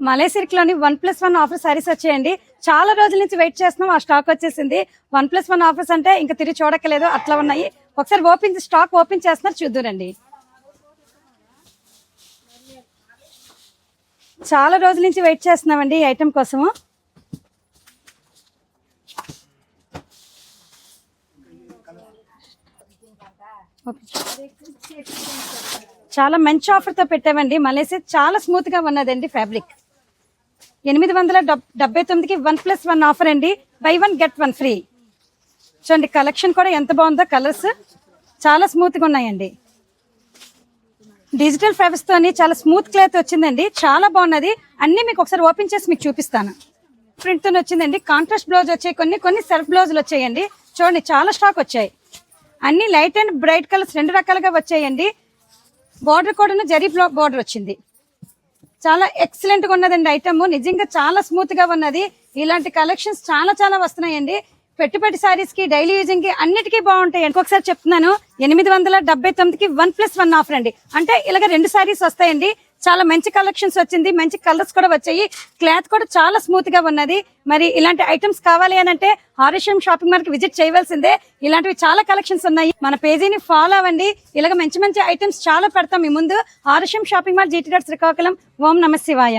మలేసిరిక్లోని 1+1 offer saris వచ్చాయండి. చాలా రోజుల నుంచి వెయిట్ చేస్తున్నాం, ఆ స్టాక్ వచ్చేసింది. 1+1 ఆఫర్స్ అంటే ఇంకా తిరిగి చూడక్కలేదు, అట్లా ఉన్నాయి. ఒకసారి స్టాక్ ఓపెన్ చేస్తున్నారు, చూద్దురండి. చాలా రోజుల నుంచి వెయిట్ చేస్తున్నామండి ఈ ఐటెం కోసము. చాలా మంచి ఆఫర్తో పెట్టామండి. మలేసియా చాలా స్మూత్గా ఉన్నదండి ఫ్యాబ్రిక్. 879కి 1+1 ఆఫర్ అండి. By 1 get 1 free. చూడండి కలెక్షన్ కూడా ఎంత బాగుందో, కలర్స్ చాలా స్మూత్గా ఉన్నాయండి. డిజిటల్ ఫ్యాబ్రిక్స్ తోని చాలా స్మూత్ క్లాత్ వచ్చిందండి, చాలా బాగున్నది. అన్ని మీకు ఒకసారి ఓపెన్ చేసి మీకు చూపిస్తాను. ప్రింట్ తో వచ్చిందండి. కాంట్రాస్ట్ బ్లౌజ్ వచ్చాయి, కొన్ని సెల్ఫ్ బ్లౌజులు వచ్చాయండి. చూడండి చాలా స్టాక్ వచ్చాయి. అన్ని లైట్ అండ్ బ్రైట్ కలర్స్ రెండు రకాలుగా వచ్చాయండి. బార్డర్ కూడా జరీ బార్డర్ వచ్చింది. చాలా ఎక్సలెంట్ గా ఉన్నదండి ఐటమ్. నిజంగా చాలా స్మూత్ గా ఉన్నది. ఇలాంటి కలెక్షన్స్ చాలా వస్తున్నాయండి. పెట్టుబడి సారీస్ కి, డైలీ యూజింగ్ కి అన్నిటికీ బాగుంటాయి. ఇంకొకసారి చెప్తున్నాను, 879కి 1+1 ఆఫర్ అండి. అంటే ఇలాగ 2 సారీస్ వస్తాయండి. చాలా మంచి కలెక్షన్స్ వచ్చింది, మంచి కలర్స్ కూడా వచ్చాయి. క్లాత్ కూడా చాలా స్మూత్ గా ఉన్నది. మరి ఇలాంటి ఐటమ్స్ కావాలి అని అంటే ఆర్ఎస్ఎం షాపింగ్ మాల్ కి విజిట్ చేయవలసిందే. ఇలాంటివి చాలా కలెక్షన్స్ ఉన్నాయి. మన పేజీని ఫాలో అవ్వండి. ఇలాగ మంచి ఐటమ్స్ చాలా పెడతాం మీ ముందు. RSM shopping mall, GT road, Srikakulam. ఓం నమః శివాయ.